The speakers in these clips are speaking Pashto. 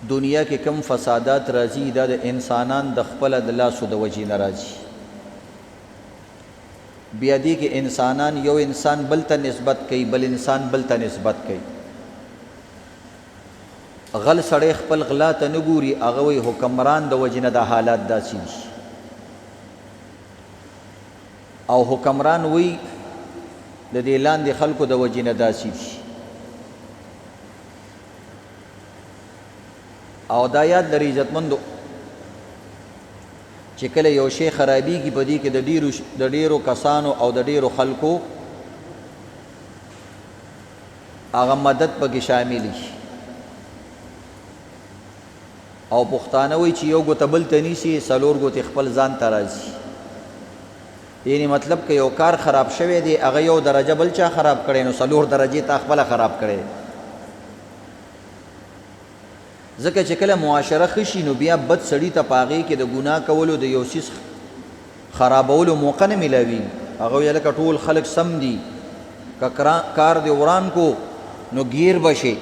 دنیا کې کم فسادات راځي دا د انسانان د خپل د لاسو د وجې نه راځي. بیا دې کې انسانان یو انسان بل ته نسبت کوي، بل انسان بل ته نسبت کوي. غل سړی خپل غلا ته نه ګوري، هغه وایي حکمران د وجې نه دا حالات داسې دي، او حکمران وایي د دې لاندې خلکو د وجې نه داسې دي. او دا یاد لري عزتمندو چې کله یو شی خرابېږي په دې کې د ډېرو کسانو او د ډېرو خلکو هغه مدد پکې شامل وي. او پښتانه وایي چې یو ګوته بل ته نیسي، څلور ګوتې خپل ځان ته راځي. یعنی مطلب که یو کار خراب شوی دی، هغه یو درجه بل چا خراب کړی، نو څلور درجې تا خپله خراب کړی. ځکه چې کله معاشره ښه شي، نو بیا بد سړي ته په هغې کې د ګناه کولو د یو څیز خرابولو موقع نه میلاویږي. هغه ویل لکه ټول خلک سم دي، که کار دې وران کو نو گیر بشي.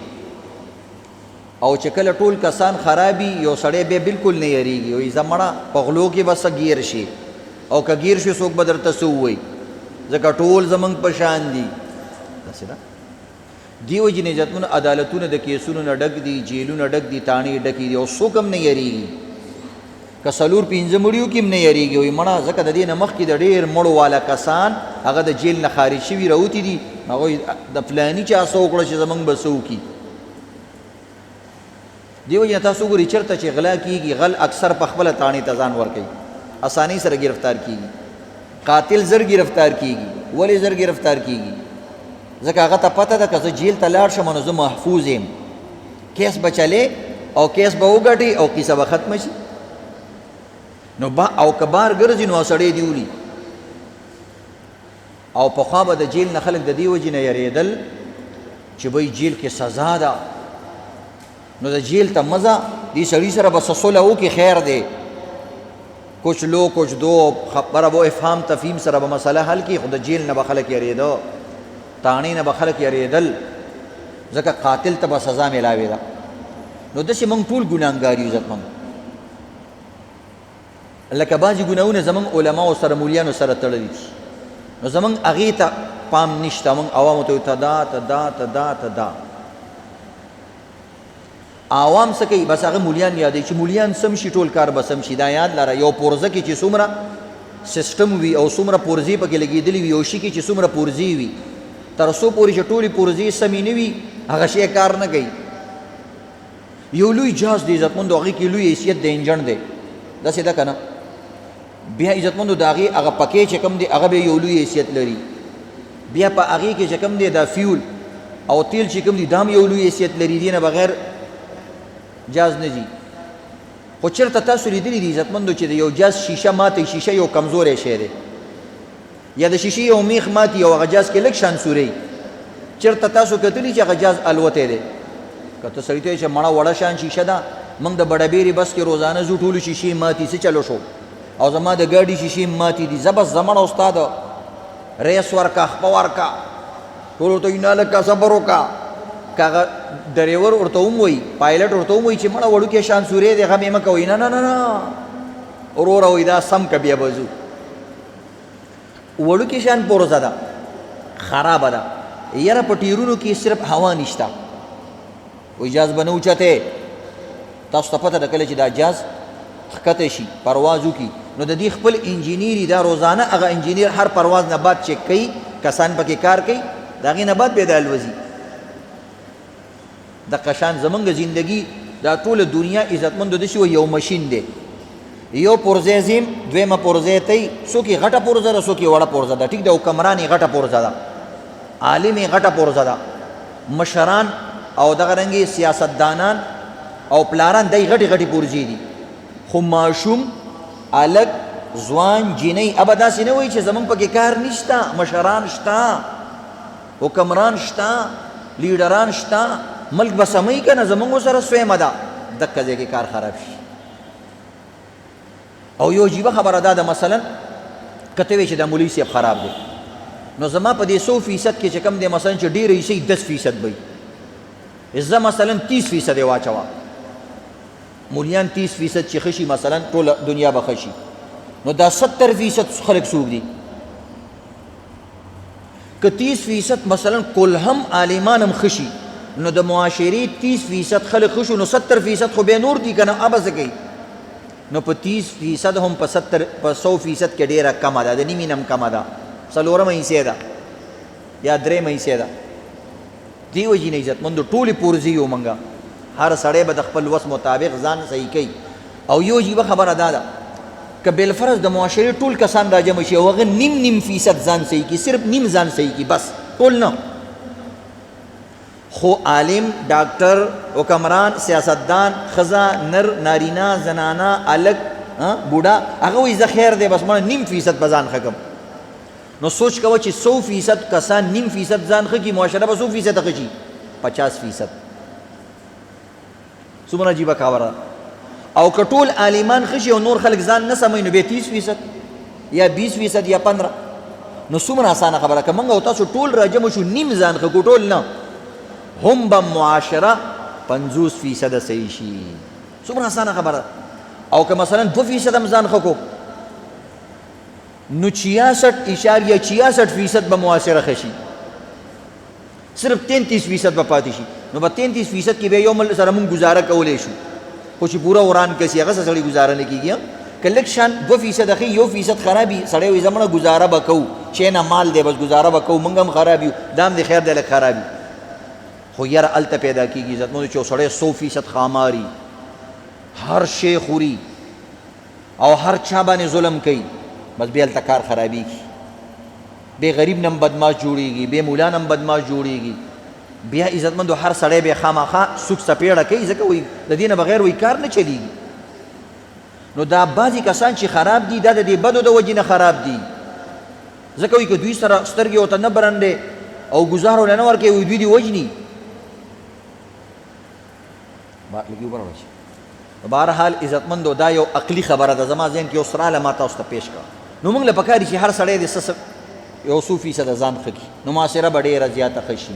او چې کله ټول کسان خرابي، یو سړی بیا بالکل نه یریږي، وایي زه مړه په غلو کې بس گیر شي، او که گیر شي څوک به درته څه ووایي، ځکه ټول زمونږ په شان دي. داسې ده. دې وجې نه عزتمنو عدالتونه د کیسونو نه ډک دي، جیلونه ډک دي، تاڼې ډکې دي، او څوک هم نه یریږي. که څلور پنځه مړیو کې هم نه یریږي، وایي مړه ځکه د دې نه مخکې د ډېر مړو والا کسان هغه د جیل نه خارج شوي راوتي دي، هغوی د فلاني چا څه وکړه چې زمونږ به څه وکړي. دې وجې نه تاسو ګورئ چېرته چې غلا کېږي، غل اکثر په خپله تاڼې ته ځان ورکوي، اسانۍ سره گرفتار کېږي. قاتل زر گرفتار کېږي. ولې زر گرفتار کېږي؟ ځکه هغه ته پته ده که زه جیل ته لاړ شم نو زه محفوظ یم، کیس به چلې او کیس به وګټي او کیسه به ختمه شي. نو او که بار ګرځي نو سړی دې ولي. او پخوا به د جیل نه خلک د دې وجې نه یریدل چې بهی جیل کې سزا ده، نو د جیل ته مزه دې سړي سره به څه صلح وکړي خیر دی، کچھ لو کچھ دو، خبره به افهام تفهیم سره به مسله حل کړي. خو د جیل نه به خلک یریده، تاڼې نه به خلک یریدل، ځکه قاتل ته به سزا میلاوې ده. نو داسې موږ ټول ګناهګار یو عزتمند. لکه بعضې ګناهونه زموږ علماو سره مولیانو سره تړلي دي، نو زموږ هغې ته پام نشته. موږ عوامو ته دا عوام څه کوي؟ بس هغه مولیان یادوي چې مولیان سم شي ټول کار به سم شي. دا یاد لره یو پرزه کې چې څومره سیسټم وي او څومره پرزې پکې لګېدلي وي، یو شي کې چې څومره پرزې وي، تر څو پورې چې ټولې پرزې سمې نه وي هغه شی کار نه کوي. یو لوی جهاز دی عزتمندو، هغې کې لوی حیثیت د انجن دی، داسې ده که نه؟ بیا عزتمندو د هغې هغه پکې چې کوم دی هغه به یو لوی حیثیت لري. بیا په هغې کې چې کوم دی دا فیول او تیل چې کوم دی دا هم یو لوی حیثیت لري. دې نه بغیر جاز نه ځي. خو چېرته تاسو لیدلي دي عزتمندو چې د یو جاز شیشه ماتی؟ شیشه یو کمزوری شی دی، یا د شیشې یو میخ ماتي او هغه جاز کې لږ شان سوري. چېرته تاسو کتلي چې هغه جاز الوتی دی؟ که ته سړي ته چې مړه وړه شان شیشه ده، موږ د بډبېرې بس کې روزانه ځو، ټولو شیشې ماتي، څه چلو شو؟ او زما د ګاډي شیشې ماتي دي. زه بس زمړه استاده ریس ورکه، خپه ورکه، ټولو ته نه لکه صبر وکړه. که هغه ډریور ورته وموایي، پایلټ ورته وموایي چې مړه وړوکی شان سوری دی، غم یې مه کوئ، نه نه نه نه وروره وایي دا سم که بیا به ځو. وړوکی شان پرزه ده، خرابه ده، یاره په ټیرونو کې صرف هوا نشته، وایي جاز به نه اوچتی. تاسو ته پته ده کله چې دا جاز ښکته شي پرواز وکړي، نو د دې خپل انجینیر دا روزانه هغه انجینیر هر پرواز نه بعد چک کوي، کسان پکې کار کوي، د هغې نه بعد بیا دا الوځي. د قشان زمونږ زندگی دا ټوله دنیا عزتمندو داسې وایي یو مشین دی. یو پرزی زیم، دویمه پرزی تی، څوک یې غټه پرزه ده، څوک یې وړه پرزه ده. ټیک ده، حکمران یې غټه پرزه ده، عالم یې غټه پرزه ده، مشران او دغه رنګې سیاستدانان او پلاران دی غټې غټې پرزې دي. خو ماشوم الګ ځوان جینۍ ابه داسې نه وایي چې زمونږ پکې کار نشته. مشران شته، حکمران شته، لیډران شته، ملک به سموي که نه؟ زمونږ سره سویمه ده، دقه ځای کې کار خراب شي. او یو عجیبه خبره دا ده، مثلا که ته وایې چې دا مولوي صاحب خراب دی، نو زما په دې 100% کې چې کوم دی مثلا چې ډېره حصه 10% به وي، زه مثلا 30% یې واچوه، مولیان 30% چې خشي مثلا ټول دنیا به خشي، نو دا 70% خلک څوک دي؟ که 30% مثلا کل هم عالمان هم خشي، نو د معاشري 30% خلک خشو، نو 70% خو بیا نور دي که نه؟ ابه څه کوي؟ نو په 30% هم په 100% کې ډېره کمه ده، د نیمې نه هم کمه ده، څلورمه حصې ده یا درېمه حصې ده. دې وجې نه عزتمندو ټولې پورزي یو منګه، هر سړی به د خپل وس مطابق ځان صحیح کوي. او یو عجیبه خبره دا ده که بالفرض د معاشرې ټول کسان راجمع شي او هغه نیم فیصد ځان صحیح کړي، صرف نیم ځان صحیح کړي، بس ټول نه، خو عالم، ډاکټر، حکمران، سیاستدان، ښځه، نر، نارینه، زنانه، الګ، بوډا، هغه وایي زه خیر دی بس ما نیم فیصد به ځان ښه کړم. نو سوچ کوه چې 100% کسان نیم فیصد ځان ښه کړي، معاشره به 100% ښه شي؟ 50%. څومره عجیبه خبره. او که ټول عالمان ښه شي او نور خلک ځان نه سموي، نو بیا 30% یا 20% یا 15%. نو څومره اسانه خبره که موږ او تاسو ټول راجمع شو نیم ځان ښه کړو، ټول نه، هم به معاشره 50% صحیح شي. څومره اسانه خبره. او که مثلا 2% هم ځان ښه کړو، نو 66.66% به معاشره ښه شي، صرف 33% به پاتې شي. نو به 33% کې به یو مل سره مونږ ګزاره کولی شو، خو چې پوره وران کسي هغه سړی ګزاره نه کېږي. که لږ شان 2% ښه 1% خرابي، سړی وایي زه مړه ګزاره به کوو، چې نه مال دی بس ګزاره به کوو، موږ هم خراب یو، دا هم د خیر دی لږ خراب وي. خو یاره هلته پیدا کېږي عزتمندو چې یو سړی 100% خاماري، هر شی خوري او هر چا باندې ظلم کوي، بس بیا هلته کار خرابېږي. بې غریب نه هم بدماش جوړېږي، بې مولا نه هم بدماش جوړېږي. بیا عزتمندو هر سړی بیا خامخا سوک سپېړه کوي، ځکه وایي د دې نه بغیر وایي کار نه چلېږي. نو دا بعضې کسان چې خراب دي دا د دې بدو د وجې نه خراب دي، ځکه وایي که دوی سره سترګې ورته نه برنډې او ګزار ورله نه ورکوي، وایي دوی دې وژني. بهرحال عزتمندو دا یو عقلي خبره ده، زما ذهن کې یو سراله ما تاسو ته پیش کړه. نو موږ له پکار دي چې هر سړی د یو 100% ځان ښه کړي، نو معاشره به ډېره زیاته ښه شي.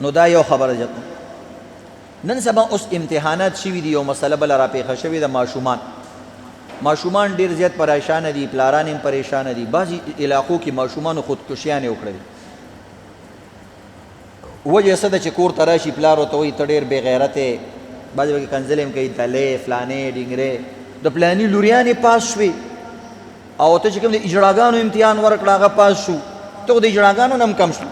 نو دا یو خبره ده. نن سبا اوس امتحانات شوي دي، یو مسله بله راپېښه شوې ده، ماشومان ډېر زیات پریشانه دي، پلاران هم پریشانه دي. بعضې علاقو کې ماشومانو خودکشیانې وکړلې. وجه څه ده چې کور ته راشي پلار ورته وایي ته ډېر بې غیرت یې، بعضې پکې کنځلې هم کوي، دلې فلانې ډینګرې، د پلاني لوریانې پاس شوې او ته چې کوم د اجړاګانو امتحان ورکړه هغه پاس شو، ته خو د اجړاګانو نه هم کم شو.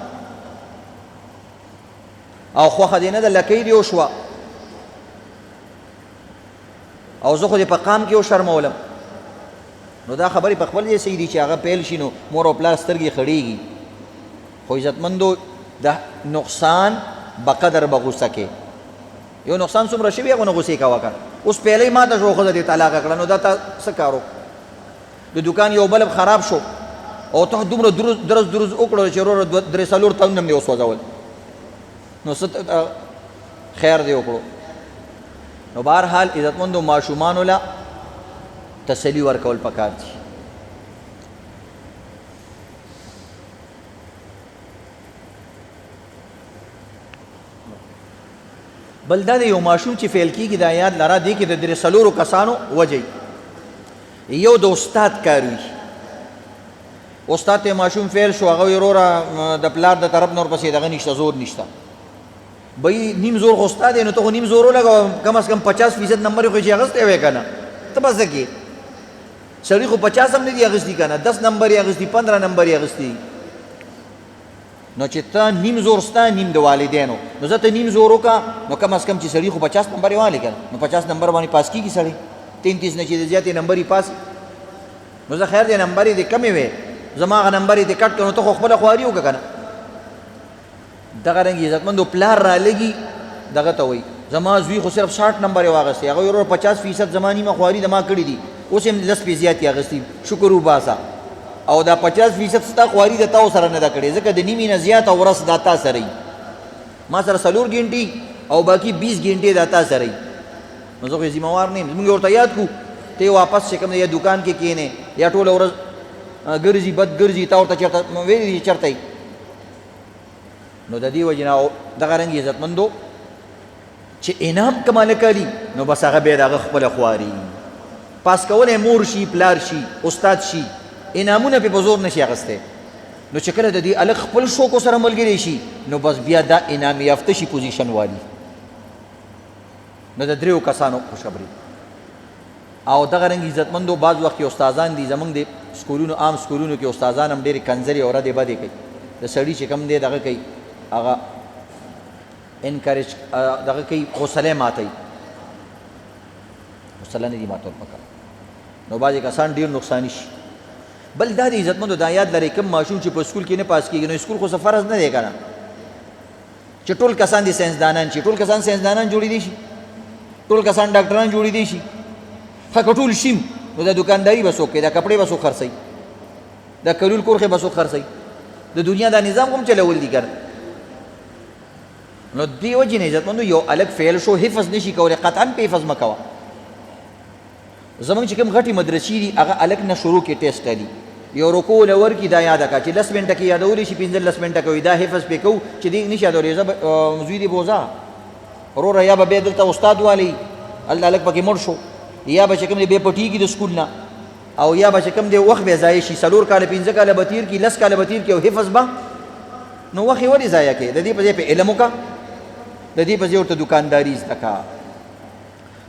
او خوښه دې نه ده لکۍ دې وشوه او زه خو دې په قام کې وشرمولم. نو دا خبرې په خپل ځای صحیح دي چې هغه پیل شي، نو مور او پلار سترګې خړېږي. خو عزتمندو د نقصان بقدر به غوسه کې، یو نقصان څومره شوي هغه نه غوسې کوه که. اوس پیلۍ ماته شو ښځه دې طلاقه کړه، نو دا تا څه کار وکړو؟ د دوکان یو بلب خراب شو او ته دومره درز وکړو چې وروره 3-4 تاونه هم دې وسوځول، نو څه خیر دې وکړو. نو بهرحال عزتمندو ماشومانو له تسلي ورکول پکار دي. بل دا د یو ماشوم چې فیل کېږي دا یاد لره دی کې د 3 کسانو وجه یو د استاد کار وي. استاد ته ماشوم فیل شو، هغه وایي وروره د پلار د طرف نور پسې دغه نشته، زور نشته. بھئی نیم زور خو استاد دی، نو ته خو نیم زور ولګوه، کم از کم 50% نمبر خو چې اخیستی وی که نه، ته به څه کې؟ سړي خو 50 هم نه دي اخیستي که نه، 10 نمبر یې اخیستي، 15 نمبر یې اخیستي. نو چې ته نیم زور ستا نیم د والدینو، نو زه ته نیم زور وکړه، نو کم از کم چې سړي خو 50 نمبر یې والی که نه، نو 50 نمبر باندې پاس کېږي سړی. 33 نه چې د زیاتې نمبر یې پاس، نو زه خیر دی نمبر یې د کمې وې، زما هغه نمبر یې د کټ کړ، نو ته خو خپله خواري وکړه که نه. دغه رنګ عزتمندو پلار رالګي دغه ته وایي زما زوی خو صرف 60 نمبر یې واغستی، هغه ورور 50% زما نیمه خواري د ما کړي دي، اوس هم 10 پې زیات یې اخیستي، شکر وباسه. او دا 50% ستا خواري د تا سره نه ده کړې، ځکه د نیمې نه زیاته ورځ دا تا سره وي، ما سره 4 ګنټې او باقي 20 ګنټې دا تا سره وي. نو زه خو یې ذمهوار نه یم. زموږ ورته یاد کړو ته واپس چې کوم دی یا دوکان کې کښېنې یا ټوله ورځ ګرځي بد ګرځي، تا ورته چېرته ویلي دي چېرته یي. نو د دې وجې نه دغه رنګ عزتمندو چې انعام که مالک علی نو بس هغه بیا د هغه خپله خواري پاس کولی مور شي پلار شي استاد شي انعامونه پې په زور نشي اخیستی نو چې کله د دې هلک خپل شوکو سره ملګری شي نو بس بیا دا انعام یافته شي پوزیشن والی نو د دریو کسانو خوشخبري او دغه رنګ عزتمندو بعض وخت کې استادان دي زمونږ د سکولونو عام سکولونو کې استادان هم ډېرې کنځرې او ردې بدې کوي د سړي چې کوم دی دغه کوي هغه انکریج دغه کوي حوصله ماتوي حوصله نه دي ماتول پکار نو بعضې کسان ډېر نقصاني شي بل دا د عزتمندو دا یاد لرئ کوم ماشوم چې په سکول کې نه پاس کېږي نو سکول خو څه فرض نه دی که نه چې ټول کسان دي ساینسدانان شي ټول کسان ساینسدانان جوړېدی شي ټول کسان ډاکټران جوړېدی شي ښه که ټول شي نو د دکانداري به څوک کوي دا کپړې به څوک خرڅوي دا کلول کورخې به څوک خرڅوي د دنیا دا نظام هم چلول دي که نو دې وجې نه عزتمندو یو الګ فعل شو حفظ نشي کولی قطعا په حفظ مه کوه زمونږ چې کوم غټې مدرسې دي هغه الګ نه شروع کې ټیسټ دي یو رکو له ورکي دا یاده کا چې 10 منټه کې یادولی شي 15 منټه کوي دا حفظ پې کوو چې دې نشي یادولی زه زوی دې بوزه وروره یا به بیا دلته استاد والی هلته هلک پکې مړ شو یا به چې کوم دی بیا پټېږي د سکول نه او یا به چې کوم دی وخت بیا ضایع شي 4 کاله 15 کاله به تېر کړي 10 کاله به تېر کړي او حفظ به نو وخت یې ولې ضایع کوې د دې په ځای په علم وکړه د دې په ځای ورته دکانداري زده کړه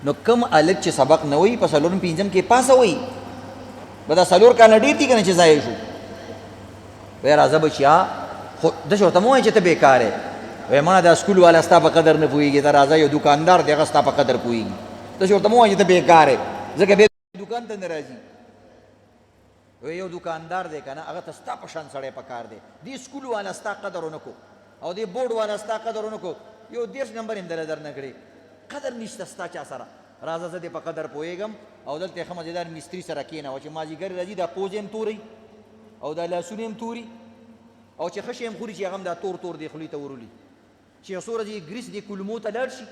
نو کم هلک چې سبق نه وایي په 4 5 کې پاسه وایي به دا 4 کاله ډېر دي که نه چې ضایع شو وایي راځه بچیا خو داسې ورته مه وایي چې ته بېکار یې وایي ما دا سکول والا ستا په قدر نه پوهېږي ته راځه یو دکاندار دی هغه ستا په قدر پوهېږي داسې ورته مه وایي چې ته بېکار یې ځکه بیا دکان ته نه راځي وایي یو دکاندار دی که نه هغه ته ستا په شان سړی پکار دی دې سکول والا ستا قدر ونه کو او دې بورډ والا ستا قدر ونه کو یو 10 نمبر هم دله در نه کړې قدر نشته ستا چا سره راځه زه دې په قدر پوهېږم او دلته ښه مزېدار مستري سره کښېنوه چې مازدیګر راځي دا پوزې هم تورئ او دا لاسونه هم توري او چې ښه شی هم خوري چې هغه هم دا تور تور دی خولې ته ورولي چې یو څو ورځې ګریس دې کولمو ته لاړ شي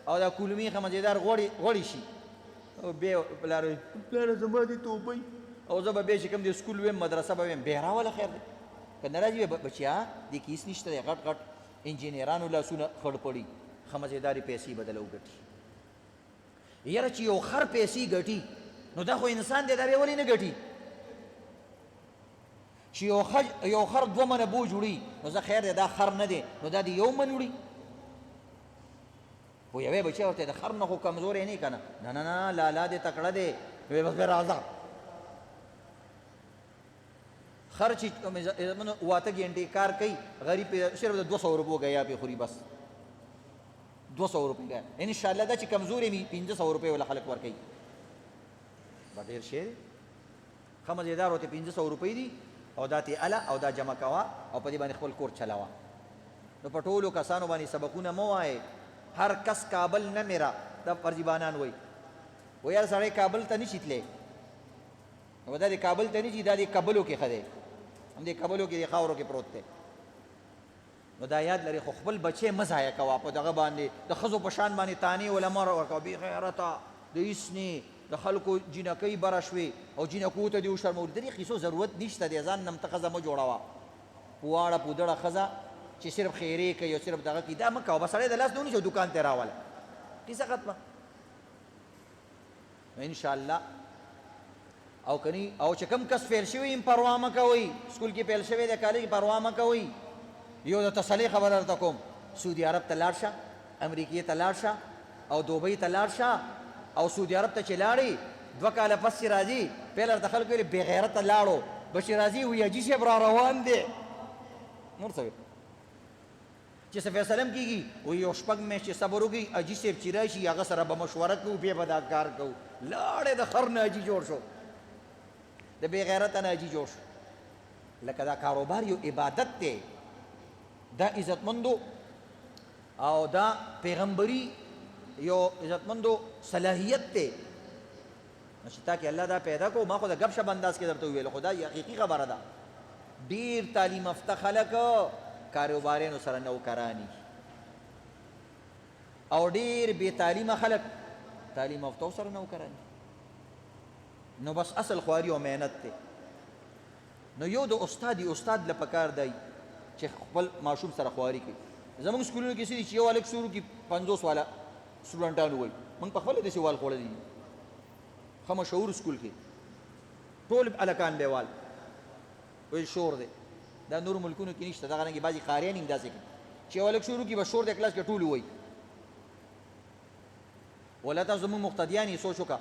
او دا کولمې ښه مزېدار غوړې شي او بیا پلاره زما دې توبۍ او زه به بیا چې کوم دې سکول ویم مدرسه به ویم بیا راوله خیر دی که نه راځي بچیا دې کې هېڅ نشته دی غټ غټ انجینرانو لاسونه خړ پړي ښه مزېدارې پیسې به دله وګټي یاره چې یو خر پیسې ګټي نو دا خو انسان دی دا بیا ولې نه ګټي چې یو خر 2 منه بوج وړي نو زه خیر دی دا خر نه دی نو دا د 1 من وړي پوهوې بچی ورته د خر نه خو کمزوری نه که نه نه نه نه لالا دی تکړه دی وی بس بیا راځه خر چې 8 ګنټې کار کوي غریب صرف د 200 روپو ګیا پې خوري بس 200 روپۍ ګیا انشاءالله دا چې کمزورې وي 1500 روپۍ ولا خلک ورکوي دا ډېر شی دی ښه مزېدار ورته 1500 روپۍ دي او دا تې اله او دا جمع کوه او په دې باندې خپل کور چلاوه نو په ټولو کسانو باندې سبقونه مه وایې هر کس کابل نه میرا دا فرزیبانان وایي و یار سړی کابل ته نشي تللی نو دا د کابل ته نشي دا د کبلو کې ښه دی هم د کبلو کې د خاورو کې پروت دی نو دا یاد لري خو خپل بچی مه ضایع کوه په دغه باندې د ښځو په شان باندې تانې وله مه ورکوه بې غیرته د هېڅ نه د خلکو جینکۍ بره شوې او جینکو ته دې وشرمولي د دې قیصو ضرورت نشته دی ځان نم ته ښځه مه جوړوه پواړه پودړه ښځه چې صرف خیرې کوي او صرف دغه کوي دا مه کوه بس سړی د لاس نه ونیسه دکان ته راوله کیسه ختمه نو انشاءالله او کني او چې کوم کس فیل شوي هم پروا مه کوئ سکول کې پیل شوی دی کالج کې پروا مه کوئ یو د تسلۍ خبره درته کوم سعودي عرب ته لاړ شه امریکې ته لاړ شه او دوبۍ ته لاړ شه او سعودي عرب ته چې لاړې 2 کاله پس چې راځي پیل ورته خلکو ویلې بې غیرته لاړو به چې راځي وي حاجي صاحب را روان دی نور څه چې څه فیصله هم کېږي وایي یو 6 میاشتې چې صبر وکړي حاجي صاحب چې راشي هغه سره به مشوره کوو بیا به دا کار کوو لاړې د خر نه حاجي جوړ شو د بې غیرته نه حاجي جوړ شو لکه دا کاروبار یو عبادت دی دا عزتمندو او دا پیغمبري یو عزتمندو صلاحیت دی چې تا کې الله دا پیدا کو ما خو د گپ شپ انداز کې درته وویل خو دا حقیقي خبره ده ډېر تعلیم یافته خلک کاروبارینو سره نوکرانی او ډېر بې تعلیمه خلک تعلیم یافتو سره نوکرانی نو بس اصل خواري او محنت دی نو یو د استاد له پکار دی چې خپل ماشوم سره خواري کوي زموږ سکولونو کې څه دي چې یو هلک شروع کړي 50 والا سټوډنټانو وایي موږ په خپله داسې وال خوړلی دي ښه مشهور سکول کې ټول هلکان دی وال وایي شور دی دا نور ملکونو کې نشته دغه رنګې بعضې قاریان هم داسې کوي چې یو هلک شروع کړي به شور دی کلاس کې ټول وایي ولا تاسو زموږ مقتدیان یې سوچ وکړه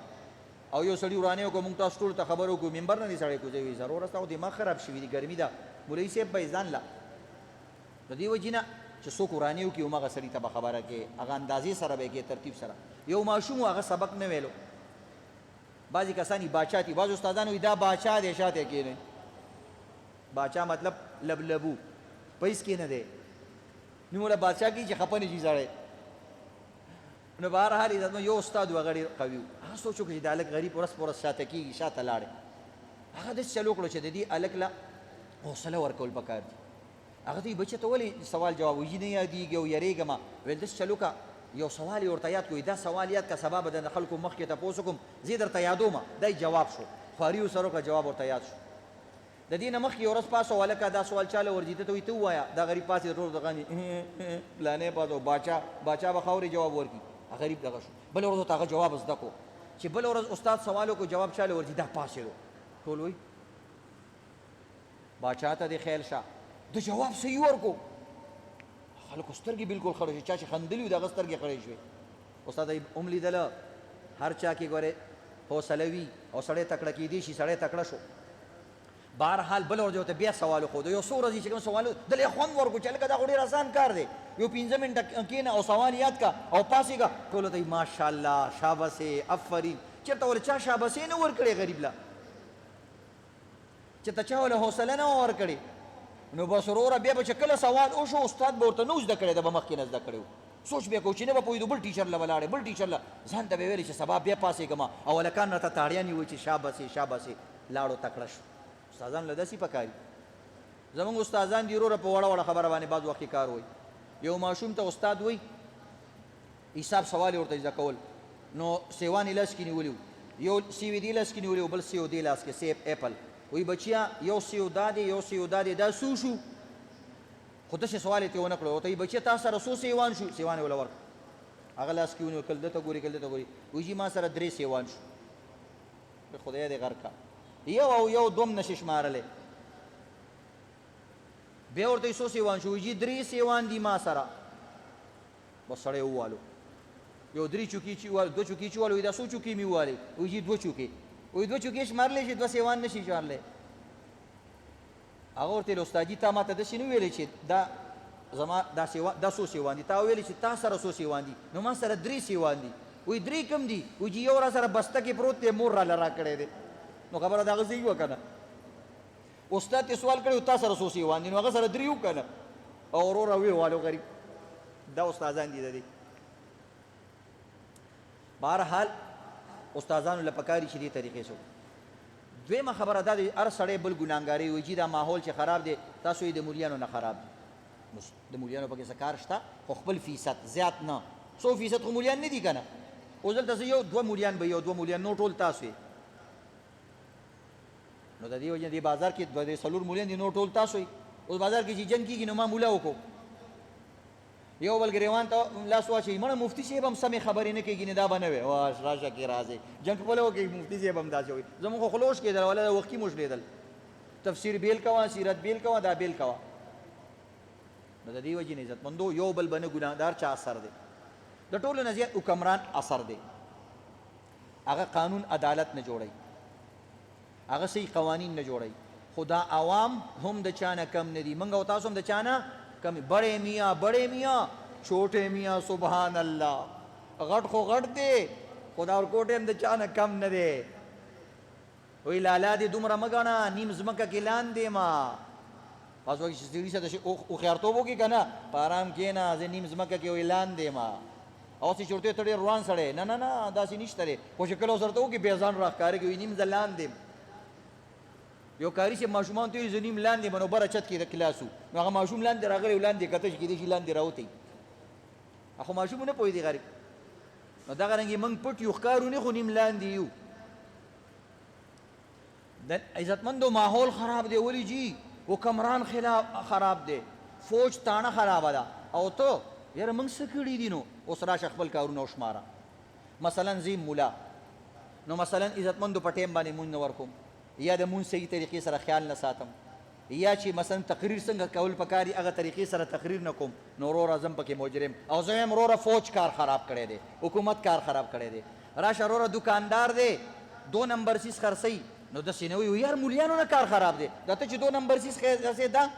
او یو سړي ورانه وکړو موږ تاسو ټولو ته خبر وکړو ممبر نه دی سړی کوځوي وایي ضروره ستا خو دماغ خراب شوي دي ګرمي ده مولوي صاحب به یې ځان له د دې وجې نه چې څوک ورانه وکړي همغه سړي ته به خبره کې هغه اندازې سره به کې ترتیب سره یو ماشوم هغه سبق نه ویلو بعضې کسان یې باچا دي بعض استادان وایي دا باچا دی شاته کښېنئ باچا مطلب لبلبو پیس کې نه دی نومونه بادشاه کې چې خفه نه شي سړی نو بهرحال عزتمن یو استاد و هغه ډېر قوي و هغه سوچ وکړو چې دا هلک غریب ورځ په ورځ شاته کېږي شاته لاړې هغه داسې چل وکړو چې د دې هلک له حوصله ورکول پکار دي هغه ته یې بچه ته ولې سوال جواب وایي نه یادېږي او یېرېږم ویل داسې چل وکړه یو سوال یې ورته یاد کړو دا سوال یاد کړه سبا به د خلکو مخکې تپوس وکړم زه یې درته یادوم دا یې جواب شو خواري ورسره وکړه جواب ورته یاد شو د دې نه مخکې یو ورځ پاس او هلکه دا سوال چاله ورځي ته وایي ته ووایه دا غریب پاس یې ټول دغه پلانې پاس او باچا به خاورې جواب ورکړي غریب دغه شو بل ورځ ته هغه جواب زده کړو چې بل ورځ استاد سوال وکړو جواب چاله ورځي دا پاسېدو ټول وایي باچا ته دې خیال شه د جواب صحیح ورکړو خلکو سترګې بالکل خړې شوې چا چې خندلي وي د هغه سترګې خړې شوې استاد یې هم لیدله هر چا کې ګورې حوصله وي او سړی تکړه کېدی شي سړی تکړه شو بهرحال بل ورځ ورته بیا سوال وښودو یو څو ورځې چې کوم سوال دله یې خوند ورکړو چې لکه دا خو ډېر اسان کار دی یو 15 منټه کښېنه او سوال یاد کا او پاسېږه ټولو ته یې ماشاءالله شابسې افرین چېرته ولې چا شابسې نه ورکړې غریب له چې ته چا ولې حوصله نه ورکړې نو بس وروره بیا به چې کله سوال وشو استاد به ورته نه زده کړی ده به مخکې نه زده کړی و سوچ بیا کوو چې نه به پوهېدو بل ټیچر له به لاړې بل ټیچر له ځان ته به ویلې چې سبا بیا پاسېږم او هلکان راته تاړیانې وایي چې شابسې شابسې لاړو تکړه شو استادان له داسې پکاري زمونږ استادان دي وروره په وړه وړه خبره باندې بعض وخت کار وایي یو ماشوم ته استاد وایي حساب سوال یې ورته زده کول نو سیوان یې لاس کې نیولي یو سیو دې لاس کې نیولي بل سیو دې لاس کې سیب اپل وایي بچیا یو سیو دا دی یو سیو دا دی دا څو شو خو داسې سوال یې ترې ونه کړو ورته وایي بچیا تا سره څو سیوان شو سیوان یې وله ورکړ هغه لاس کې ونیو کل دته ګوري کل دته ګوري وایي ما سره 3 سیوان شو خدای دې غر کا یو او یو دوم نشي شمارلی بیا ورته څو سیوان شو وایي 3 سیوان دي ما سره بس سړی ووالو یو 3 چوکي چې ووالو 2 چوکي چې ووالو وایي دا څو چوکي مې ووالې وایي 2 چوکي وایي 2 چوکي شمارلی شي 2 سیوان نشي شمارلی هغه ورته ویل استادجي تا ما ته داسې نه ویلې چې دا زما دا څو سیوان دي تا ویلې چې تا سره څو سیوان دي نو ما سره 3 سیوان دي وایي 3 کم دي وایي یو را سره بسته کې پروت دی مور راله را کړی دی نو خبره د هغه صحیح وه که نه استاد ته سوال کړی تا سره څو سیوان دي نو هغه سره 3 و که نه او وروره ویې غریب دا استادان دي د دې بهرحال استادانو له پکاري چې دې طریقې سو دویمه خبره دا دی هر سړی بل ګناهګاري وایي چې دا ماحول چې خراب دی تاسو یې د مولیانو نه خراب دي د مولیانو پکې څه کار شته خو خپل فیصد زیات نه 100% خو مولیان نه دي که نه اوس دلته زه یو 2 مولیان به یو 2 مولیان نو ټول تاسو یې نو د دې وجه دې بازار کې 2 مولیان دي نو ټول تاسو یې اوس بازار کې چې جنګ کېږي نو ما مولا وکړو یو بل ګریوان ته لاس واچوي مړه مفتي صاحب هم سمې خبرې نه کېږي نه دا به نه وی واش راشه کې راځي جنګ خپله وکړي مفتي صاحب هم داسې وایي زموږ خو خلوش کېدل ولا وختي موشلېدل تفسیر بیل کوه سیرت بیل کوه دا بیل کوه نو د دې وجې نه عزتمندو یو بل به نه ګناهدار چا اثر دی د ټولو نه زیات حکمران اثر دی هغه قانون عدالت نه جوړوي هغه صحیح قوانین نه جوړوي خو دا عوام هم د چا نه کم نه دي موږ او تاسو هم د چا نه کم بڑے میاں چھوٹے میاں سبحان اللہ غټ خو غټ دی خدا ورکوټ هم د چا نه کم نه دی وایي لالا دې دومره مه ګڼه نیم ځمکه کې لاندې ما پس وایي چې سړي سره هوښیارتوب وکړي که نه په ارام کښېنه زه نیم ځمکه کې وایي لاندې ما اوسې چې ورته ته ډېر روان سړی نه نه نه داسې نشته دی خو چې کله ورسره ته وکړي بې ځان راښکاره کوي نیم زه لاندې یو کاري چې ماشومان ته وایي زه نیم لاندې یم نو بره چت کې د کلاس نو هغه ماشوم لاندې راغلی و لاندې کته چې کېدای شي لاندې راوتی خو ماشوم نه پوهېدي غریب نو دغه رنګې موږ پټ یو ښکارو نه خو نیم لاندې یو د عزتمندو ماحول خراب دی ولې جي حکمران خلاف خراب دی فوج تانه خرابه ده او ته یاره موږ څه کړي دي نو اوس راشه خپل کارونه وشماره. مثلا زه مولا نو مثلا عزتمندو په ټیم باندې مونځ نه ورکوم یا د مونځ صحیح طریقې سره خیال نه ساتم یا چې مثلا تقریر څنګه کول پکاري هغه طریقې سره تقریر نه کوم نو وروره زم پکې مجرم او زه هم وروره فوج کار خراب کړی دی حکومت کار خراب کړی دی راشه وروره دکاندار دی 2 نمبر سیس خرڅوي نو داسې نه وي یار مولیانو نه کار خراب دی دا ته چې 2 نمبر سیس خرڅې دا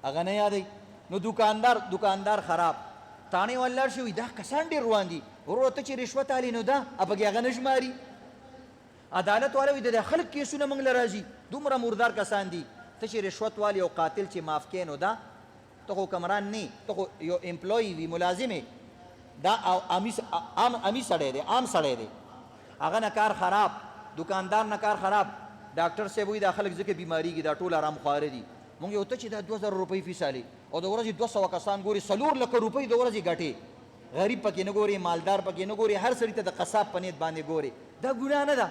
هغه نه یادوي نو دکاندار خراب تاڼې ولاړ شي دا کسان ډېر روان دي وروره ته چې رشوت هلې نو دا پکې هغه نه شماري عدالت والا وي د خلک کیسونه موږ له راځي دومره مردار کسان دي ته چې رشوت والی او قاتل چې معاف کړې نو دا ته خو کمران نه ته خو یو امپلوی وي ملازم دا عامي سړی دی عام سړی دی هغه نه کار خراب دکاندار نه کار خراب ډاکټر صاحب وایي دا خلک ځکه بیماریږي دا ټول آرام خواره دي مونږ یو ته چې دا 2000 روپۍ فیس علي او د ورځې 200 کسان ګوري 4 لکه روپۍ د ورځې ګټي غریب پکې نه ګوري مالدار پکې نه ګوري هر سړي ته د قصاب په نیت باندې ګوري دا ګناه نه ده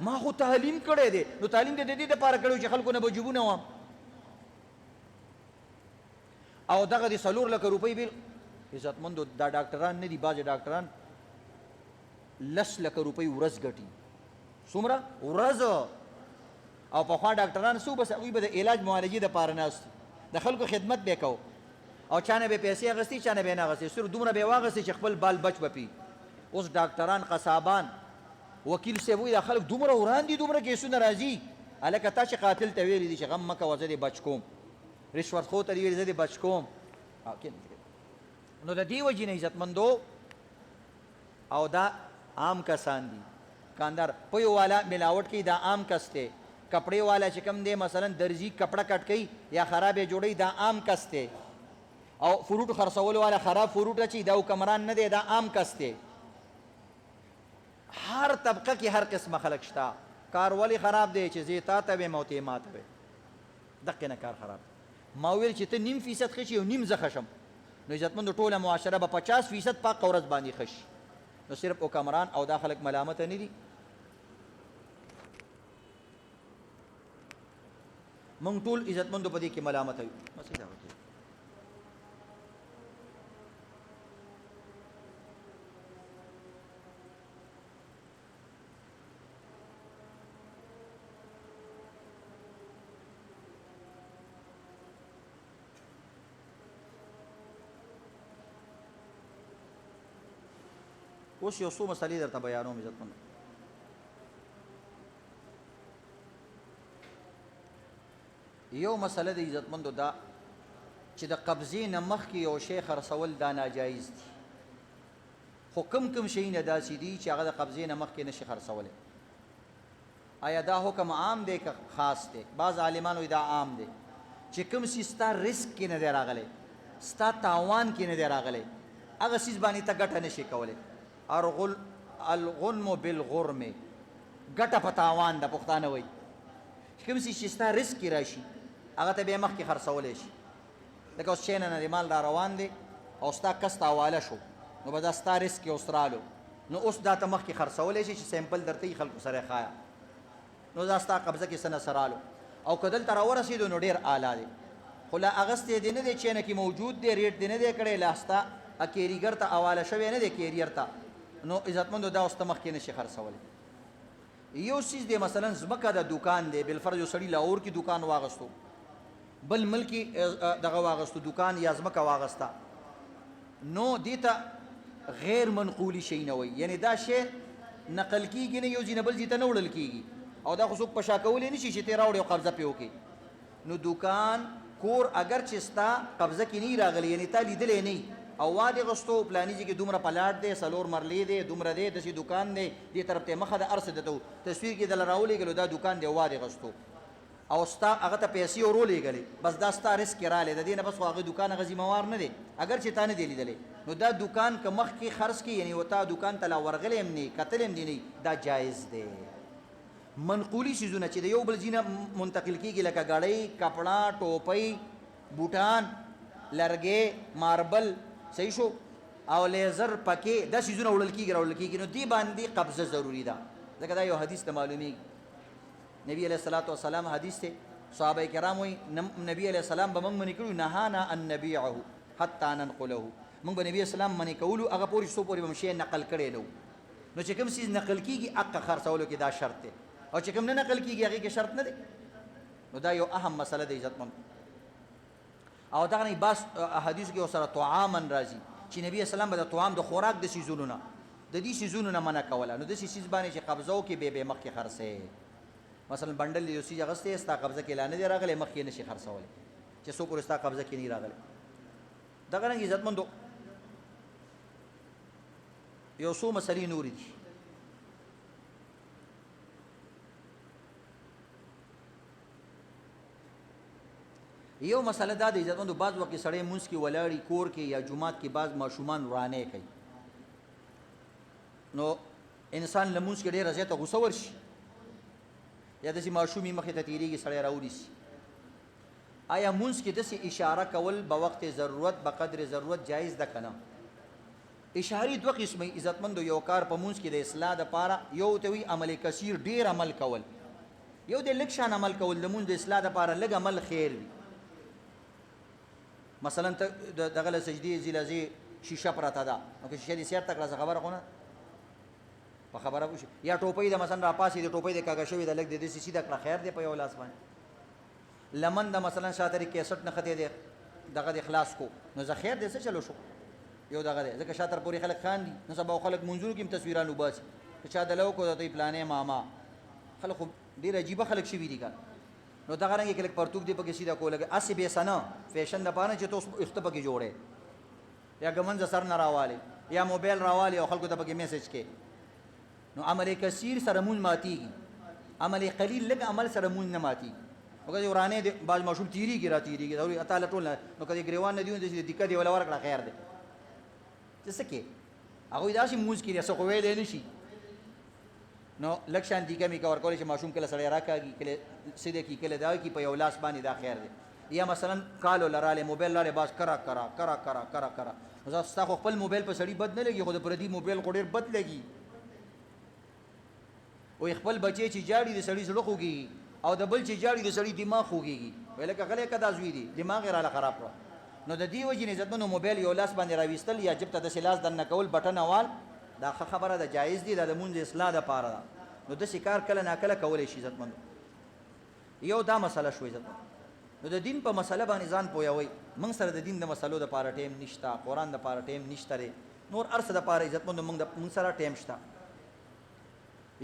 ما خو تعلیم کړی دی نو تعلیم دې د دې دپاره کړی چې خلکو نه به جوبونه وام او دغه د 4 لکه روپۍ بیل عزتمندو دا ډاکټران نه دي بعضې ډاکټران 10 لکه روپۍ ورځ ګټي څومره ورځ او پخوا ډاکټران څو بس هغوی به د علاج معالجې دپاره ناست د خلکو خدمت به کو او چا نه به پیسې اخیستې چا نه به یې نه اخیستې صرف دومره به یې واخیستې چې خپل بال بچ به پي اوس ډاکټران قصابان وکیل صاحب وایي دا خلک دومره وران دي دومره کیسونه راځي هلکه تا چې قاتل ته ویلي دي چې غم مه کوه زه دې بچ کوم رشوت خو ته دې ویلي زه دې بچ کوم نو د دې وجې نه عزتمندو او دا عام کسان دي کاندار پویو والا ملاوټ کوي دا عام کس دی کپڑے والا چې کوم دی مثلا درزي کپڑا کټ کوي یا خرابې جوړوي دا عام کس دی او فروټ خرڅولو والا خراب فروټ اچي دا حکمران نه دی دا عام کس دی هر طبقه کې هر قسمه خلک شته کار ولې خراب دی چې زه تا ته ویم او ته ما ته وې دقې نه کار خراب ما ویل چې ته 9% خشي او نیم زه خشم نو عزتمندو ټوله معاشره به 50% پاک ورځ باندې خشي نو صرف حکمران او دا خلک ملامت نه دي مونږ ټول عزتمندو په دې کې ملامت یو مسله وکړي اوس یو څو مسلې درته بیانوم عزتمندو یو مسله د عزتمندو دا چې د قبضې نه مخکې یو شی خرڅول دا ناجایز دي خو کم شیونه داسې دي چې هغه د قبضې نه مخکې نشي خرڅولی آیا دا حکم عام دی که خاص دی بعض عالمان وایي دا عام دی چې کوم څیز ستا رسک کې نه دی راغلی ستا تاوان کې نه دی راغلی هغه څیز باندې ته ګټه نشي کولی الغنم بالغرم ګټه په تاوان د پښتانه وایي کوم څیز چې ستا رسک کې راشي هغه ته بیا مخکې خرڅولی شي لکه اوس چین نه د مال را روان دی او ستا کس ته حواله شو نو به دا ستا رسک کې اوس رالو نو اوس دا ته مخکې خرڅولی شي چې سیمپل درته یي خلکو سره یې ښایه نو دا ستا قبضه کې څه نه څه رالو او که دلته راورسېدو نو ډېر اعلی دی خو لا اغستې دی نه دی چینه کې موجود دی ریټ دی نه دی کړی لا ستا کیریګر ته حواله شوی نه دی کیریر ته نو عزتمندو دا اوس ته مخکې نشي خرڅولی یو چیز دی مثلا ځمکه د دکان دی بالفرض یو سړي لاهور کې دکان واغستو بل ملکی دغه واغستو دکان یا ځمکه واغسته نو دې ته غیر منقولی شی نه وایي یعنی دا شی نقل کېږي نه یو ځای نه بل ځای ته نه وړل کېږي او دا خو څوک په شا کولی نه شي چې ته یې راوړې او قبضه پرې وکړې نو دکان کور اگر چې ستا قبضه کې نه راغلی یعنی تا لیدلی نه او وادي غستو پلانی چې دومره پلاټ دی 4 مرلې دی دومره دی داسې دکان دی دې طرف ته مخه د ارسه دته تصویر کې دل راولېږلو دا دکان دی وادي غستو او ستا هغه ته پیسې ورولېږلې بس دا ستا رسک رالی د دې نه بس خو هغه دکان هغه ذمهوار نه دی اگر چې تا نه دی لیدلی نو دا دکان که مخکې خرڅ کړي یعنی وتا دکان ته لا ورغلی هم نه کتلی هم دی نه دا جایز دی منقولی څیزونه چې د یو بل ځای نه منتقل کېږي لکه ګړۍ کپړه ټوپۍ بوټان لرګې ماربل صحیح شو او لیزر پکې دا څیزونه وړل کېږي راوړل کېږي نو دې باندې قبضه ضروري ده ځکه دا یو حدیث ته معلومیږي نبی علیه الصلاۃ والسلام حدیث ته صحابه کرام وایي نبی علیه السلام به موږ منې کړو نهانا ان نبیعه حتی ننقله موږ به نبی اسلام منی کولو هغه پورې سو پورې به شی نقل کړي نو چې کوم سیز نقل کیږي حق خرڅولو کې دا شرط دی او چې کوم نه نقل کیږي هغه کې شرط نه دی نو دا یو اهم مسله دی عزتمن او دا نه بس احادیث کې سره طعامن راځي چې نبی اسلام به د طعام د خوراک د سيزونو نه د دې سيزونو نه منع کوله نو د سيز باندې چې قبضو کې به مخ کې خرڅه مثلا بندل یو سيز غسته استا قبضه کې لانه دی راغله مخ کې نشي خرڅول چې سو پر استا قبضه کې نه راغله دا غره عزتمندو یو څو مسلې نور دي یو مسله دا دی عزتمندو بعض وخت سړی مونږ کې ولاړی کور کې یا جمعات کې بعض ماشومان ورانه کوي نو انسان لمونځ کې ډېر زیاته غوسه ورشي یا داسې ماشومي مخې ته تیریږي سړی راوړي شي آیا مونځ کې داسې اشاره کول به وخت ضرورت به قدر ضرورت جایز ده که نه اشارې دوه قسمه عزتمندو یو کار په مونځ کې د اصلاح دپاره یو ته وي عمل کثیر ډېر عمل کول یو د لږ شان عمل کول د مونځ د اصلاح دپاره لږ عمل خیر وي مثلا ته دغه له سجدې ځي شیشه پرته ده نو که شیشه دې سیرته کړه څه خبره خو نه په خبره پوه شي یا ټوپۍ د مثلا راپاسې د ټوپۍ د کاږه شوې ده لږ د داسې سیده کړه خیر دی په یو لاس باندې لمن د مثلا شاته کیسټ نه ختې دی دغه د خلاص کو نو زه خیر دی څه چلو شو یو دغه دی ځکه شاتر پورې خلک خاندي نو سبا خلک منظور کې تصویرانو باسي که چا د لو کو د دوی پلانې ماما خلک ډېر عجیبه خلک شوي دي که نو دغه رنګ کې لږ پرتوک دی پکې سیده کو لګي اسې به سنه فیشن د پاره چې توس اخته پکې جوړه یا ګمنځ سر نه راواله یا موبایل راواله او خلکو ته پکې میسج کې نو عمل کثیر سره مون ماتيږي عمل قلیل لږ عمل سره مون نه ماتي وګورئ ورانه دی باز مشوم تیریږي را تیریږي دا اتاله ټول نو کدي ګریوان نه دیون د دقت دی ولا ورکړه خیر دی څه کې هغه داسې موز کې رسو کوی دی نشي نو لک شانتی کمی کور کولې چې ماشوم کله سړی راکاږي کله سیده کی کله دا کی په یو لاس باندې دا خیر دی یا مثلا کالو لراله موبایل لاره باز کرا زه ستاسو خپل موبایل په سړی بد نه لګي خو د پردي موبایل غوډیر بد لګي او خپل بچي چې جاړي د سړی زړه خوږي او د بل چې جاړي د سړی دماغ خوږي ولکه غلې کدا زوی دي دماغ را خراب کړ نو د دې وجې نه عزتمنو موبایل یو لاس باندې راويستل یا جب ته د لاس دنه کول بټن اوال دا خبره ده جایز دي د مونږ اصلاح ده پاره ده نو د شکار کله ناکله کولای شي عزتمنو یو دا مسله شوې عزتمنو نو د دین په مسله باندې ځان پویوي موږ سره د دین د مسلو د پاره ټیم نشتا قران د پاره ټیم نشته نور ارسه د پاره عزتمنو موږ سره ټیم شته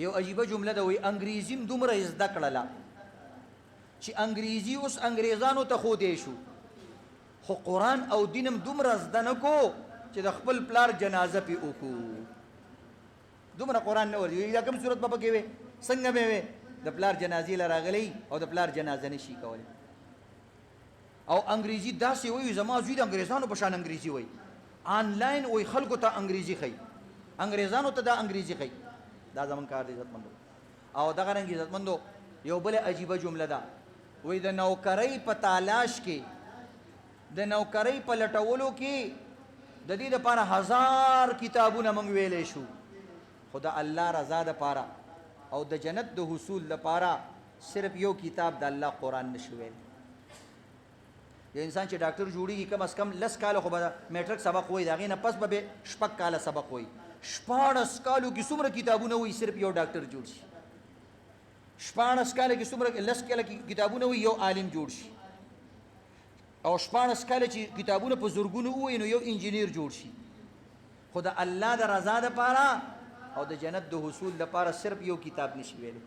یو عجیبه جمله ده وي انګریزیم دومره زده کړله چې انګریزي اوس انګریزانو ته خو دی شو خو قران او دینم دومره زده نه کو چې د خپل پلار جنازه پی وکړو دومره قران نه وري دا کوم صورت په کې وي څنګه به وي د پلار جنازې لراغلی او د پلار جنازه نشي کولای او انګریزي داسې وي زما زوی د انګریزانو په شان انګریزي وي آنلاین وي خلکو ته انګریزي خي انګریزانو ته دا انګریزي خي دا زمون کار دی عزتمندو او دغه رنګ عزتمندو یو بل عجیبه جمله ده وای د نوکرۍ په تلاش کې د نوکرۍ په لټولو کې د دې لپاره 1000 کتابونه مونږ ویلې شو خدا الله رضا ده پاره او د جنت د حصول لپاره صرف یو کتاب د الله قران نشوي یو انسان چې ډاکټر جوړیږي کم از کم 10 کال خو به میټرک سبق وای دا غینه پس به شپږ کال سبق وای 14 کالو کې څومره کتابونه وای صرف یو ډاکټر جوړ شي 14 کال کې څومره 10 کال کې کتابونه وای یو عالم جوړ شي او 14 کال چې کتابونه په زورګونو وای نو یو انجینیر جوړ شي خدا الله د رضا ده پاره او د جنت د حصول لپاره صرف یو کتاب نشي ویلو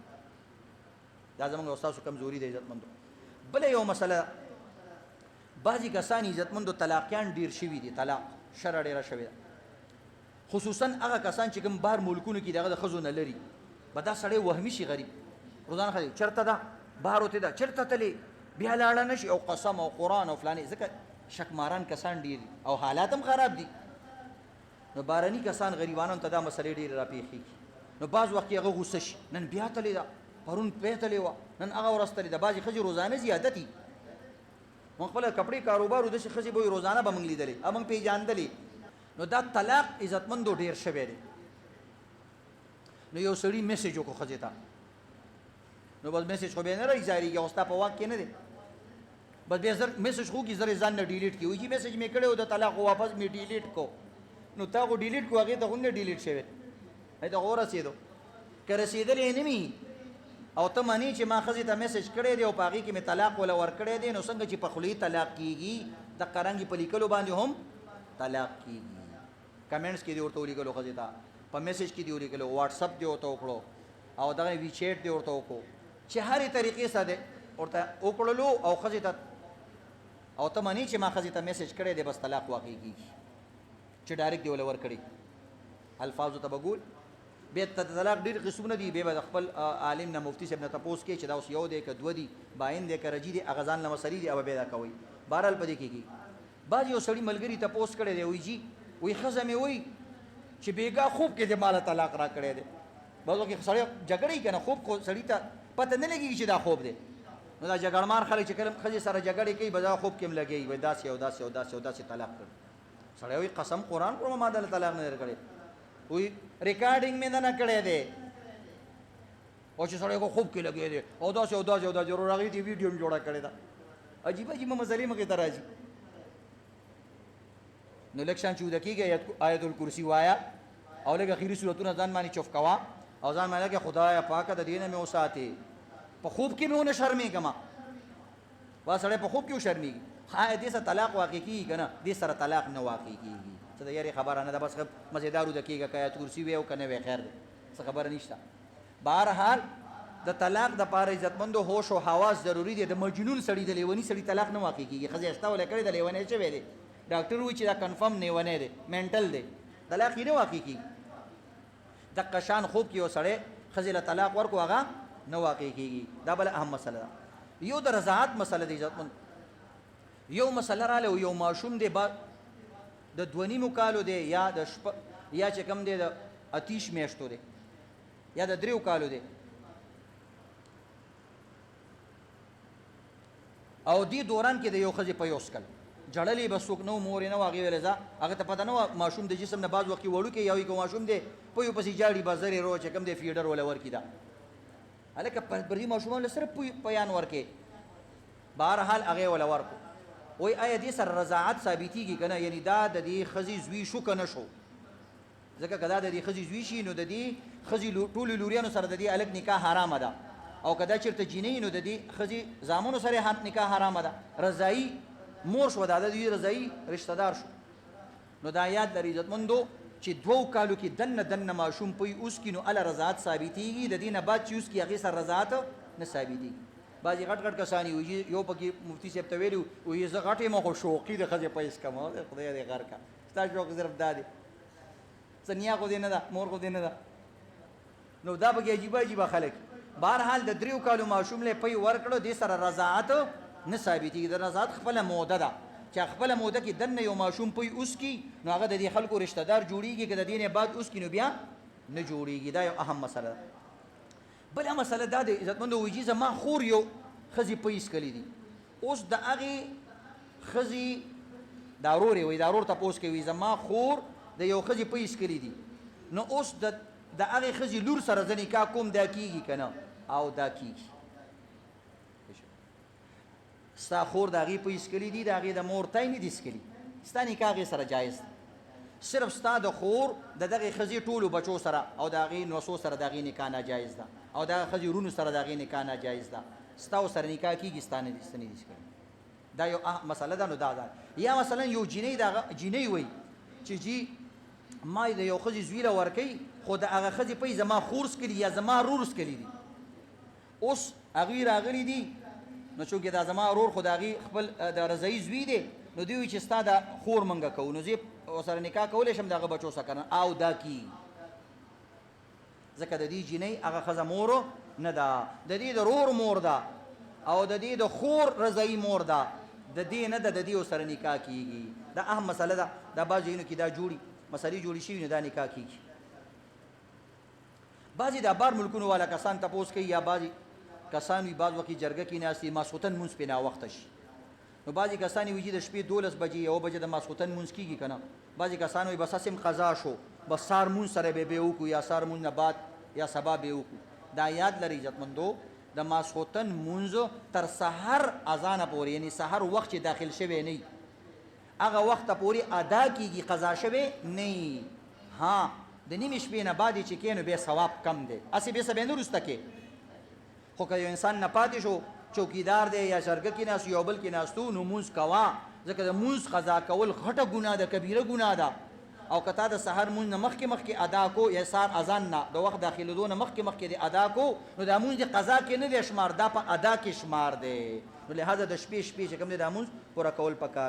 دا زموږ استادو کمزوري دی عزتمندو بل یو مسله بعضی کسان عزتمندو طلاقیان ډیر شوي دي طلاق شرع ډیره شوی ده خصوصا هغه کسان چې کوم بهر ملکونو کې دغه خزو نه لري به دا سړی وهمي شي غریب روزانه خلک چرته ده بهر وته ده چرته تللی بیا لاړه نشي او قسم او قران او فلاني ځکه شکماران کسان ډیر او حالات هم خراب دي نو بارانی کسان غریبانو ته دا مسلې ډیر راپیخي نو بعض وخت هغه غوسه شي نن بیا تللی ده پرون پیتلې و نن هغه ورستلې ده بعضی خځې روزانه زیادتي مونږ خپل کپڑے کاروبار د شي خځې به روزانه به مونږ لیدلې امنګ پیژاندلې نو دا طلاق عزتمندو ډیر شوی دی نو یو سړی میسج وکړو خځې ته نو بس میسج خو به نه راځي یو ستا په واک کې نه دی بس بیا زر میسج خو کی زر ځان نه ډیلیټ کی وی چې میسج می کړو د طلاق واپس می ډیلیټ کو نو تا کو ډیلیټ کو هغه ته غو نه ډیلیټ شوی هي دا اور رسیدو که رسیدلې نه می او ته مانی چې ما خزي ته میسج کړی دی او پاغي کې می طلاق ولا ور کړی دی نو څنګه چې په خلی طلاق کیږي د قرانګي په لیکلو باندې هم طلاق کیږي کمنټس کې دی ورته لیکلو خزي ته په میسج کې دی لیکلو واتس اپ دی ورته وکړو او دغه وی چیټ دی ورته وکړو چې هرې طریقې سره ورته وکړلو او خزي ته او ته مانی چې ما خزي ته میسج کړی دی بس طلاق واقع کیږي چې ډایرکټ دی ولور کړی الفاظ ته بقول به طلاق ډیر قسمونه دي به خپل عالم نه مفتی صاحب نه تاسو کې چې دا اوس یو دی ک دو دی باین دی ک رجی دی اغزان لمسری دی او به دا کوي بهرال پدې کېږي باز یو سړی ملګری ته پوس کړی دی وی جی وی خزمه وی چې بیګا خوب کې د مال طلاق را کړی دی بازو کې سړی جګړې کنه خوب کو سړی ته پته نه لګي چې دا خوب دی نو دا جګړمار خلک چې کلم خځې سره جګړې کوي بازا خوب کې لګي وای داسې او داسې او داسې او داسې طلاق کړ سړی وی قسم قران پر ما د طلاق نه کړی وی ریکارډینګ مې نه کړی دی او چې سړی کو خوب کې لګي دی او داسې او داسې او داسې ضرور راغی دی ویډیو جوړه کړی دا عجیب عجیب مزلې مګه تراځي نو لکشان چې ودکیږي آیت الکرسی وایا او لکه اخیری سورتونه ځان باندې چوف کوا او ځان باندې کې خدای پاک د دینه مې اوساتي په خوب کې مې ونه شرمېږم وا سړی په خوب کې شرمېږي ها دې سره طلاق واقع کیږي کنه دې سره طلاق نه واقع کیږي څه د یاري خبره نه ده بس مزیدارو دکیږي آیت الکرسی وی او کنه وی خیر ده څه خبره نشته بهرحال د طلاق د پاره عزتمند هوش او حواس ضروری دي د مجنون سړی د لیونی سړی طلاق نه واقع کیږي خځه استا ولې کړی د لیونی چې وی دي ډاکټر وی چې دا کنفرم نه ونه دي منټل دي طلاق نه واقع کیږي د قشان خوب کې وسړی خځه طلاق ورکو هغه نه واقع کیږي دا بل اهم مسله ده یو د رضاعت مسله دی عزتمند یو مسله رااله یو ماشوم دی د دونی مکالو دی یا د یا چې کم دی د اتیش میشتو دی یا د دریو کالو دی او دی دوران کې د یو خځې په یوس کل جړلې بسوک نو مور نه واغې ولزا هغه ته پته نو ماشوم د جسم نه باز وخت وړو کې یوې کو ماشوم دی په یو پسې جاړي بازارې رو چې کم دی فیډر ولا ور کی دا الکه پرې ماشوم له سره پیان ورکې بهرحال هغه ولا ورکو وای آیا دې سره رضاعت ثابتېږي کنه یعنی دا د دې خزي زوی شو کنه شو ځکه کدا د دې خزي زوی شي نو د دې خزي ټول لوريانو سره د دې الګ نکاح حرام ده او کدا چیرته جنې نو د دې خزي زامنو سره هم نکاح حرام ده رضائی مور شو د دې رضائی رشتہ دار شو نو دا یاد لري عزتمندو چې دوو کالو کې دنه ماشوم پي اوس کې نو ال رضاعت ثابتېږي د دې نه بعد چې اوس کې هغه سره رضاعت نه ثابتېږي بعضی غټ کسانی وي یو پکې مفتی صاحب ته ویلو وي زه غټې مخ شوقي د خځې پیسې کمو خدای دې غر کا ستا شوق صرف دادي څنیا کو دې نه ده مور کو دې نه ده نو دا پکې عجیب خلک بهرحال د دریو کالو ماشوم له پي ورکړو دې سره رضاعت نه ثابتېږي د رضاعت خپل موده ده چې خپل موده کې دنه یو ماشوم پي اوس کې نو هغه د دې خلکو رشتہ دار جوړیږي که د دې نه بعد اوس کې نو بیا نه جوړیږي دا یو اهم مسله بل مسله دا د عزتمند وجیزه ما خور یو خزي پیس کلی دي اوس د هغه خزي ضروري وي ضرور تاسو کوي زما خور د یو خزي پیس کلی دي نو اوس د هغه خزي لور سره ځنی کا کوم دا کیږي کنه او دا کیږي ستا خور د هغه پیس کلی دي د هغه د مور تای نه دي سکلی ستاني کاغه سره جایز صرف ستا د خور د دغه خزي ټولو بچو سره او د هغه نوسو سره د هغه نکاح ناجایز ده او د خزي رونو سره د هغه نکاح ناجایز ده ستا سره نکاح کیږي ستانه دي سنې دي دا یو مسله ده نو دا یا مثلا یو جنې دا جنې وي چې جی ما د یو خزي زویله ورکی خو د هغه خزي په زما خورس کړي یا زما رورس کړي دي اوس هغه راغلي دي نو چې دا زما رور خدایي خپل د رضای زوی دی نو دوی چې ستا د خور منګه کو نو زی سره نکاح کولې شم دغه بچو سره کنه او دا کی ځکه د دې جنې هغه خزه مور نه ده د دې د رور مور ده او د دې د خور رضای مور ده د دې نه د دې سره نکاح کیږي دا اهم مسله ده دا بعضینو کې دا جوړي مسلې جوړي شي نه دا نکاح کیږي بعضی د بار ملکونو والا کسان تاسو کوي یا بعضی کسان وی بعض وخت جرګه کې ناسي ماسوتن مونږ په نا وخت شي نو بعضی کسان وی د شپې 12 بجې او بجې د ماسوتن مونږ کیږي کنه بعضی کسان وی بس اسیم قضا شو بس سار مونږ سره به وکړو یا سار مونږ نه بعد یا سبا به وکړو دا یاد لري عزتمندو د ماسخوتن مونځ تر سحر اذان پورې یعنی سحر وخت چې داخل شوی نه هغه وخت پورې ادا کیږي قضا شوی نه ها د نیمې شپې نه بعد چې کینو به ثواب کم دی اسی به سبه نه رسته کې خو که یو انسان نه پاتې شو چوکیدار دی یا شرګه کې ناس یو بل کې ناستو نو مونځ کوا ځکه د مونځ قضا کول غټه ګناه ده کبیره ګناه ده او کته د سحر مونږ نه مخکې ادا کو یا سار اذان نه د وخت داخلو نه مخکې د ادا کو نو د مونږ قضا کې نه دی شمار دا په ادا کې شمار دی نو لہذا د شپې چې کوم د مونږ پورا کول پکار